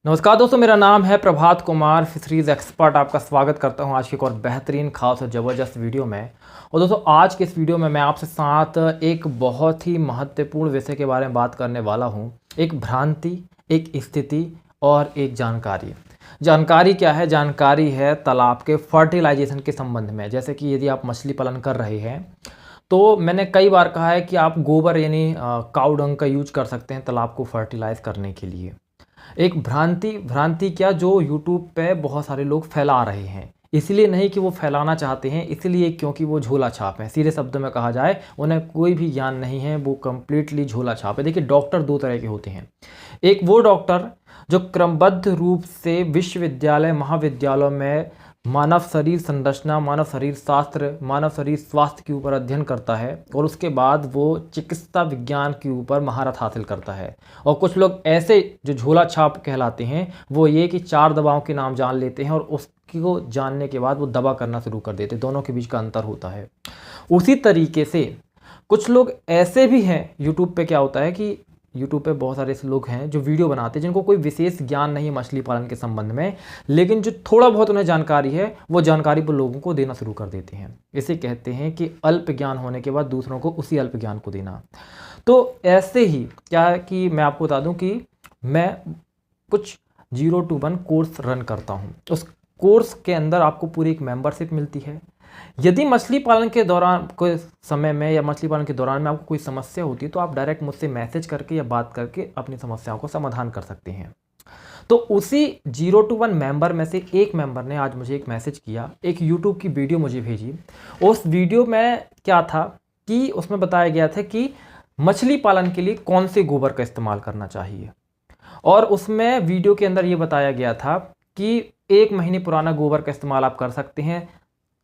नमस्कार दोस्तों, मेरा नाम है प्रभात कुमार, फिशरीज एक्सपर्ट। आपका स्वागत करता हूं आज की एक और बेहतरीन, खास और ज़बरदस्त वीडियो में। और दोस्तों, आज के इस वीडियो में मैं आपसे साथ एक बहुत ही महत्वपूर्ण विषय के बारे में बात करने वाला हूं। एक भ्रांति, एक स्थिति और एक जानकारी। जानकारी क्या है? जानकारी है तालाब के फर्टिलाइजेशन के संबंध में। जैसे कि यदि आप मछली पालन कर रहे हैं तो मैंने कई बार कहा है कि आप गोबर यानी काऊ डंग का यूज कर सकते हैं तालाब को फर्टिलाइज करने के लिए। एक भ्रांति क्या, जो यूट्यूब पे बहुत सारे लोग फैला रहे हैं। इसलिए नहीं कि वो फैलाना चाहते हैं, इसलिए क्योंकि वो झोला छाप हैं। सीधे शब्दों में कहा जाए, उन्हें कोई भी ज्ञान नहीं है, वो कंप्लीटली झोला छाप है। देखिए, डॉक्टर दो तरह के होते हैं। एक वो डॉक्टर जो क्रमबद्ध रूप से विश्वविद्यालय महाविद्यालयों में मानव शरीर संरचना, मानव शरीर शास्त्र, मानव शरीर स्वास्थ्य के ऊपर अध्ययन करता है और उसके बाद वो चिकित्सा विज्ञान के ऊपर महारत हासिल करता है। और कुछ लोग ऐसे जो झोला छाप कहलाते हैं, वो ये कि 4 दवाओं के नाम जान लेते हैं और उसको जानने के बाद वो दवा करना शुरू कर देते हैं। दोनों के बीच का अंतर होता है। उसी तरीके से कुछ लोग ऐसे भी हैं। यूट्यूब पे क्या होता है कि यूट्यूब पे बहुत सारे ऐसे लोग हैं जो वीडियो बनाते हैं जिनको कोई विशेष ज्ञान नहीं है मछली पालन के संबंध में, लेकिन जो थोड़ा बहुत उन्हें जानकारी है वो जानकारी वो लोगों को देना शुरू कर देते हैं। इसे कहते हैं कि अल्प ज्ञान होने के बाद दूसरों को उसी अल्प ज्ञान को देना। तो ऐसे ही क्या है कि मैं आपको बता दूं कि मैं कुछ 0 to 1 कोर्स रन करता हूं। उस कोर्स के अंदर आपको पूरी एक मेंबरशिप मिलती है। यदि मछली पालन के दौरान कोई समय में या मछली पालन के दौरान में आपको कोई समस्या होती है तो आप डायरेक्ट मुझसे मैसेज करके या बात करके अपनी समस्याओं को समाधान कर सकते हैं। तो उसी 0 to 1 मेंबर में से एक मेंबर ने आज मुझे एक मैसेज किया, एक यूट्यूब की वीडियो मुझे भेजी। उस वीडियो में क्या था कि उसमें बताया गया था कि मछली पालन के लिए कौन से गोबर का इस्तेमाल करना चाहिए। और उसमें वीडियो के अंदर ये बताया गया था कि 1 महीने पुराना गोबर का इस्तेमाल आप कर सकते हैं।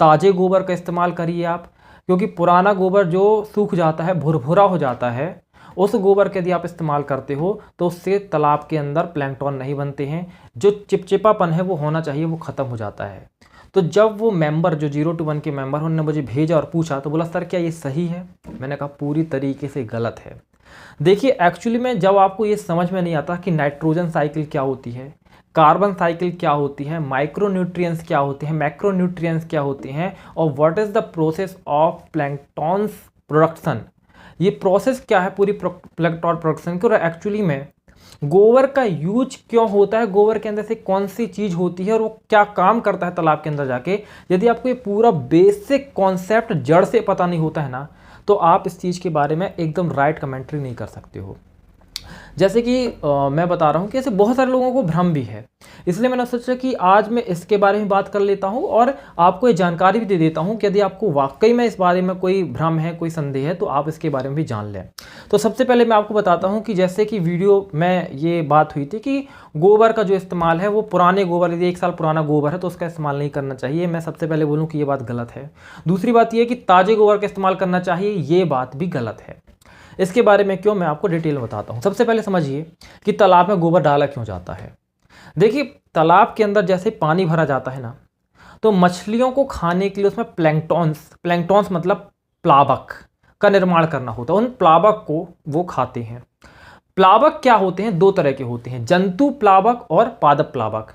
ताज़े गोबर का इस्तेमाल करिए आप, क्योंकि पुराना गोबर जो सूख जाता है, भुरभुरा हो जाता है, उस गोबर के यदि आप इस्तेमाल करते हो तो उससे तालाब के अंदर प्लैंकटन नहीं बनते हैं। जो चिपचिपापन है वो होना चाहिए, वो ख़त्म हो जाता है। तो जब वो मेंबर जो 0 to 1 के मेंबर उन्होंने मुझे भेजा और पूछा तो बोला, सर क्या ये सही है? मैंने कहा पूरी तरीके से गलत है। देखिए, एक्चुअली में जब आपको ये समझ में नहीं आता कि नाइट्रोजन साइकिल क्या होती है, कार्बन साइकिल क्या होती है, माइक्रोन्यूट्रिएंट्स क्या होते हैं, मैक्रोन्यूट्रिएंट्स क्या होते हैं, और what is the process of planktons production, ये प्रोसेस क्या है पूरी प्लैंकटन प्रोडक्शन की, और एक्चुअली में गोबर का यूज क्यों होता है, गोबर के अंदर से कौन सी चीज़ होती है और वो क्या काम करता है तालाब के अंदर जाके। यदि आपको ये पूरा बेसिक कॉन्सेप्ट जड़ से पता नहीं होता है ना, तो आप इस चीज़ के बारे में एकदम राइट कमेंट्री नहीं कर सकते हो। जैसे कि मैं बता रहा हूँ कि ऐसे बहुत सारे लोगों को भ्रम भी है, इसलिए मैंने सोचा कि आज मैं इसके बारे में बात कर लेता हूँ और आपको ये जानकारी भी दे देता हूँ कि यदि आपको वाकई में इस बारे में कोई भ्रम है, कोई संदेह है, तो आप इसके बारे में भी जान लें। तो सबसे पहले मैं आपको बताता हूँ कि जैसे कि वीडियो में ये बात हुई थी कि गोबर का जो इस्तेमाल है वो पुराने गोबर, यदि 1 साल पुराना गोबर है तो उसका इस्तेमाल नहीं करना चाहिए। मैं सबसे पहले बोलूँ कि ये बात गलत है। दूसरी बात ये कि ताज़े गोबर का इस्तेमाल करना चाहिए, ये बात भी गलत है। इसके बारे में क्यों, मैं आपको डिटेल में बताता हूँ। सबसे पहले समझिए कि तालाब में गोबर डाला क्यों जाता है। देखिए, तालाब के अंदर जैसे पानी भरा जाता है ना, तो मछलियों को खाने के लिए उसमें प्लैंकटॉन्स मतलब प्लावक का निर्माण करना होता है। उन प्लावक को वो खाते हैं। प्लावक क्या होते हैं? 2 तरह के होते हैं, जंतु प्लावक और पादप प्लावक।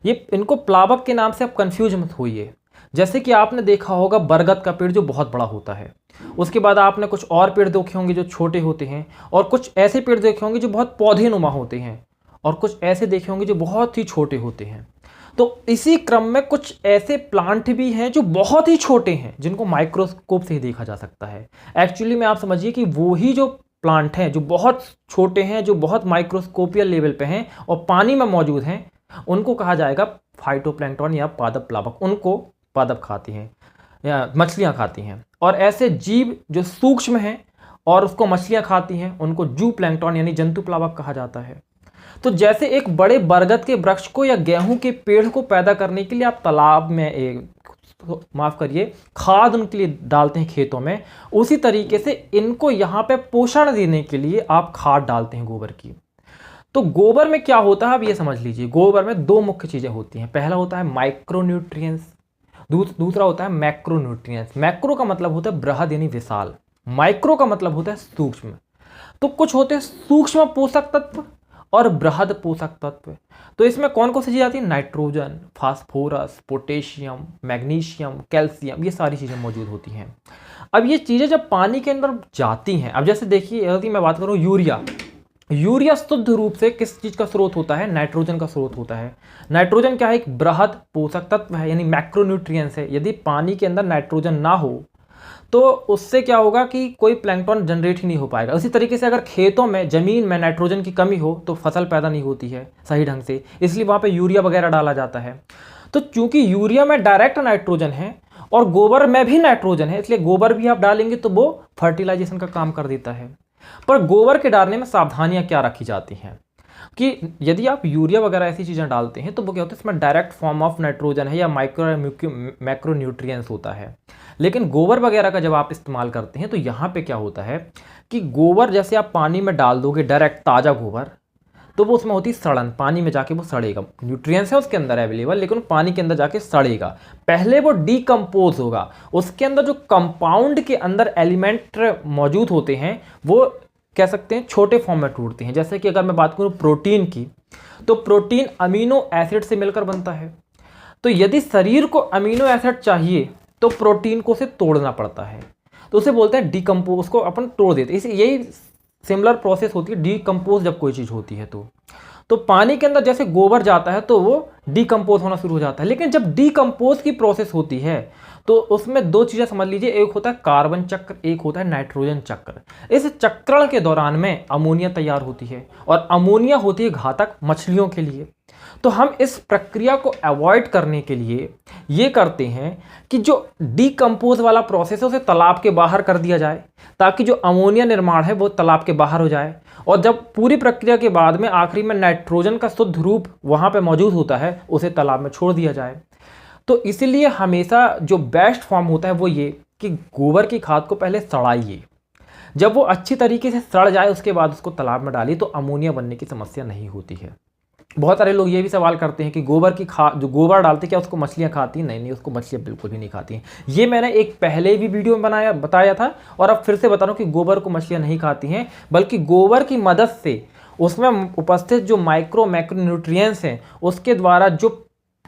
ये इनको प्लावक के नाम से आप कंफ्यूज मत होइए। जैसे कि आपने देखा होगा बरगद का पेड़ जो बहुत बड़ा होता है, उसके बाद आपने कुछ और पेड़ देखे होंगे जो छोटे होते हैं, और कुछ ऐसे पेड़ देखे होंगे जो बहुत पौधे नुमा होते हैं, और कुछ ऐसे देखे होंगे जो बहुत ही छोटे होते हैं। तो इसी क्रम में कुछ ऐसे प्लांट भी हैं जो बहुत ही छोटे हैं, जिनको माइक्रोस्कोप से ही देखा जा सकता है। एक्चुअली में आप समझिए कि वो ही जो प्लांट हैं जो बहुत छोटे हैं, जो बहुत माइक्रोस्कोपियल लेवल पे हैं और पानी में मौजूद हैं, उनको कहा जाएगा फाइटोप्लैंक्टन या पादप प्लावक। उनको पादप खाती हैं या मछलियाँ खाती हैं। और ऐसे जीव जो सूक्ष्म हैं और उसको मछलियाँ खाती हैं, उनको जू प्लैंक्टन यानी जंतु प्लावक कहा जाता है। तो जैसे एक बड़े बरगद के वृक्ष को या गेहूं के पेड़ को पैदा करने के लिए आप तालाब में खाद उनके लिए डालते हैं खेतों में, उसी तरीके से इनको यहाँ पे पोषण देने के लिए आप खाद डालते हैं गोबर की। तो गोबर में क्या होता है आप ये समझ लीजिए। गोबर में 2 मुख्य चीज़ें होती हैं। पहला होता है माइक्रोन्यूट्रिएंट्स, दूसरा होता है मैक्रोन्यूट्रिएंट्स। मैक्रो का मतलब होता है बृहद यानी विशाल, माइक्रो का मतलब होता है सूक्ष्म। तो कुछ होते हैं सूक्ष्म पोषक तत्व और बृहद पोषक तत्व। तो इसमें कौन कौन सी चीज़ आती है? Nitrogen, phosphorus, potassium, magnesium, calcium, ये सारी चीज़ें मौजूद होती हैं। अब ये चीज़ें जब पानी के अंदर जाती हैं, अब जैसे देखिए यदि मैं बात करूँ यूरिया, यूरिया शुद्ध रूप से किस चीज़ का स्रोत होता है? नाइट्रोजन का स्रोत होता है। नाइट्रोजन क्या है? एक बृहद पोषक तत्व है, यानी मैक्रोन्यूट्रिएंट्स है। यदि पानी के अंदर नाइट्रोजन ना हो तो उससे क्या होगा कि कोई प्लैंकटन जनरेट ही नहीं हो पाएगा। उसी तरीके से अगर खेतों में, ज़मीन में नाइट्रोजन की कमी हो तो फसल पैदा नहीं होती है सही ढंग से, इसलिए वहाँ पे यूरिया वगैरह डाला जाता है। तो चूंकि यूरिया में डायरेक्ट नाइट्रोजन है और गोबर में भी नाइट्रोजन है, इसलिए गोबर भी आप डालेंगे तो वो फर्टिलाइजेशन का काम कर देता है। पर गोबर के डालने में सावधानियां क्या रखी जाती हैं कि यदि आप यूरिया वगैरह ऐसी चीज़ें डालते हैं तो वो क्या होता है, इसमें डायरेक्ट फॉर्म ऑफ नाइट्रोजन है या मैक्रोन्यूट्रिएंट्स होता है। लेकिन गोबर वगैरह का जब आप इस्तेमाल करते हैं तो यहाँ पे क्या होता है कि गोबर जैसे आप पानी में डाल दोगे डायरेक्ट ताज़ा गोबर, तो वो उसमें होती सड़न, पानी में जाके वो सड़ेगा। न्यूट्रिएंट्स है उसके अंदर अवेलेबल, लेकिन पानी के अंदर जाके सड़ेगा। पहले वो डीकम्पोज होगा, उसके अंदर जो कंपाउंड के अंदर एलिमेंट मौजूद होते हैं वो कह सकते हैं छोटे फॉर्म में टूटते हैं। जैसे कि अगर मैं बात करूं प्रोटीन की, तो प्रोटीन अमीनो एसिड से मिलकर बनता है। तो यदि शरीर को अमीनो एसिड चाहिए तो प्रोटीन को उसे तोड़ना पड़ता है, तो उसे बोलते हैं डीकम्पोज, उसको अपन तोड़ देते हैं। यही सिमिलर प्रोसेस होती है डीकम्पोज जब कोई चीज़ होती है तो पानी के अंदर जैसे गोबर जाता है तो वो डीकम्पोज होना शुरू हो जाता है। लेकिन जब डीकम्पोज की प्रोसेस होती है तो उसमें दो चीज़ें समझ लीजिए, एक होता है कार्बन चक्र, एक होता है नाइट्रोजन चक्र। इस चक्रण के दौरान में अमोनिया तैयार होती है और अमोनिया होती है घातक मछलियों के लिए। तो हम इस प्रक्रिया को अवॉइड करने के लिए ये करते हैं कि जो डीकम्पोज वाला प्रोसेस है उसे तालाब के बाहर कर दिया जाए, ताकि जो अमोनिया निर्माण है वो तालाब के बाहर हो जाए। और जब पूरी प्रक्रिया के बाद में आखिरी में नाइट्रोजन का शुद्ध रूप वहाँ पे मौजूद होता है, उसे तालाब में छोड़ दिया जाए। तो इसलिए हमेशा जो बेस्ट फॉर्म होता है वो ये कि गोबर की खाद को पहले सड़ाइए, जब वो अच्छी तरीके से सड़ जाए उसके बाद उसको तालाब में डालिए, तो अमोनिया बनने की समस्या नहीं होती है। बहुत सारे लोग ये भी सवाल करते हैं कि गोबर की खाद, जो गोबर डालते क्या उसको मछलियाँ खाती हैं? नहीं, उसको मछलियाँ बिल्कुल भी नहीं खाती हैं। ये मैंने एक पहले भी वीडियो में बताया था और अब फिर से बता रहा हूँ कि गोबर को मछलियाँ नहीं खाती हैं, बल्कि गोबर की मदद से उसमें उपस्थित जो मैक्रोन्यूट्रिएंट्स हैं उसके द्वारा जो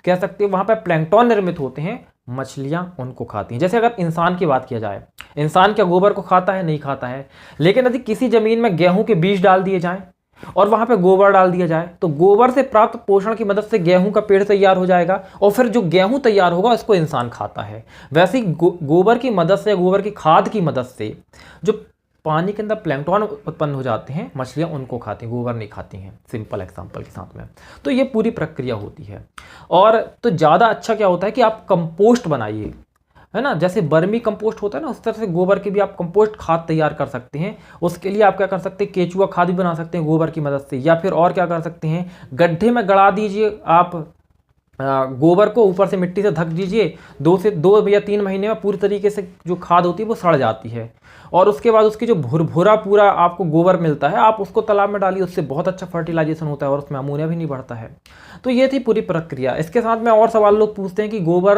कह सकते हैं वहाँ पर प्लैंकटन निर्मित होते हैं, मछलियाँ उनको खाती हैं। जैसे अगर इंसान की बात किया जाए, इंसान क्या गोबर को खाता है? नहीं खाता है। लेकिन यदि किसी ज़मीन में गेहूं के बीज डाल दिए जाएं और वहां पे गोबर डाल दिया जाए तो गोबर से प्राप्त पोषण की मदद से गेहूं का पेड़ तैयार हो जाएगा और फिर जो गेहूं तैयार होगा उसको इंसान खाता है। वैसे ही गोबर की मदद से, गोबर की खाद की मदद से जो पानी के अंदर प्लैंकटन उत्पन्न हो जाते हैं, मछलियां उनको खाती हैं, गोबर नहीं खाती हैं, सिंपल एग्जांपल के साथ में। तो ये पूरी प्रक्रिया होती है। और तो ज़्यादा अच्छा क्या होता है कि आप कंपोस्ट बनाइए, है ना। जैसे बर्मी कंपोस्ट होता है ना, उस तरह से गोबर की भी आप कंपोस्ट खाद तैयार कर सकते हैं। उसके लिए आप क्या कर सकते हैं, केचुआ खाद भी बना सकते हैं गोबर की मदद से। या फिर और क्या कर सकते हैं, गड्ढे में गड़ा दीजिए आप गोबर को, ऊपर से मिट्टी से ढक दीजिए, 2 या 3 महीने में पूरी तरीके से जो खाद होती है वो सड़ जाती है। और उसके बाद उसकी जो भुरभुरा पूरा आपको गोबर मिलता है, आप उसको तालाब में डालिए, उससे बहुत अच्छा फर्टिलाइजेशन होता है और उसमें अमोनिया भी नहीं बढ़ता है। तो ये थी पूरी प्रक्रिया। इसके साथ में और सवाल लोग पूछते हैं कि गोबर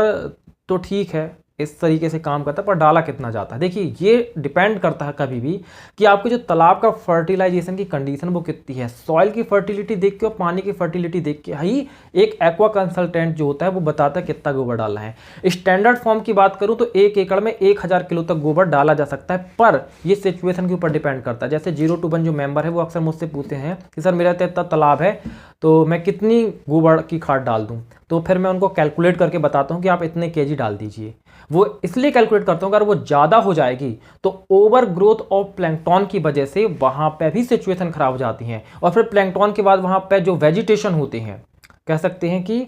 तो ठीक है, इस तरीके से काम करता है, पर डाला कितना जाता है। देखिए ये डिपेंड करता है कभी भी कि आपके जो तालाब का फर्टिलाइजेशन की कंडीशन वो कितनी है। सॉइल की फर्टिलिटी देख के और पानी की फर्टिलिटी देख के ही एक एक्वा कंसल्टेंट जो होता है वो बताता है कितना गोबर डालना है। स्टैंडर्ड फॉर्म की बात करूं तो 1 एकड़ में 1000 किलो तक गोबर डाला जा सकता है, पर ये सिचुएशन के ऊपर डिपेंड करता है। जैसे 0 to 1 जो मेंबर है वो अक्सर मुझसे पूछते हैं कि सर मेरा इतना तालाब है तो मैं कितनी गोबर की खाद डाल दूँ, तो फिर मैं उनको कैलकुलेट करके बताता हूँ कि आप इतने केजी डाल दीजिए। वो इसलिए कैलकुलेट करता हूँ अगर वो ज़्यादा हो जाएगी तो ओवर ग्रोथ ऑफ प्लैंकटन की वजह से वहाँ पे भी सिचुएशन खराब हो जाती हैं। और फिर प्लैंकटन के बाद वहाँ पे जो वेजिटेशन होते हैं, कह सकते हैं कि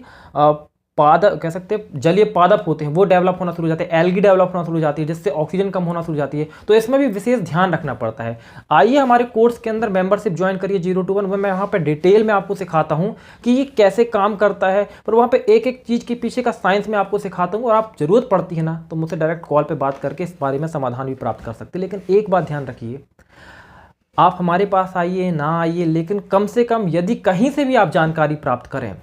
पादप, कह सकते हैं जलीय पादप होते हैं, वो डेवलप होना शुरू हो जाते हैं, एल्गी डेवलप होना शुरू हो जाती है, जिससे ऑक्सीजन कम होना शुरू हो जाती है। तो इसमें भी विशेष ध्यान रखना पड़ता है। आइए हमारे कोर्स के अंदर मेंबरशिप ज्वाइन करिए 0 to 1 में। मैं वहाँ पे डिटेल में आपको सिखाता हूँ कि ये कैसे काम करता है, पर वहाँ पे एक एक चीज़ के पीछे का साइंस में आपको सिखाता हूँ। और आप ज़रूरत पड़ती है ना तो मुझसे डायरेक्ट कॉल पर बात करके इस बारे में समाधान भी प्राप्त कर सकते हैं। लेकिन एक बात ध्यान रखिए, आप हमारे पास आइए ना आइए, लेकिन कम से कम यदि कहीं से भी आप जानकारी प्राप्त करें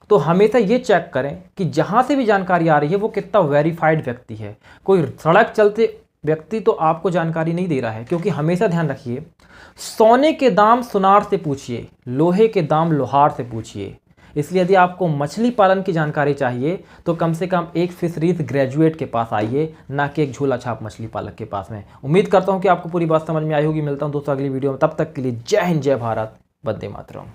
तो हमेशा ये चेक करें कि जहाँ से भी जानकारी आ रही है वो कितना वेरीफाइड व्यक्ति है। कोई सड़क चलते व्यक्ति तो आपको जानकारी नहीं दे रहा है, क्योंकि हमेशा ध्यान रखिए, सोने के दाम सुनार से पूछिए, लोहे के दाम लोहार से पूछिए। इसलिए यदि आपको मछली पालन की जानकारी चाहिए तो कम से कम एक फिशरीज ग्रेजुएट के पास आइए, ना कि एक झोला छाप मछली पालक के पास में। उम्मीद करता हूं कि आपको पूरी बात समझ में आई होगी। मिलता हूं दोस्तों अगली वीडियो में, तब तक के लिए जय हिंद, जय भारत, वंदे मातरम।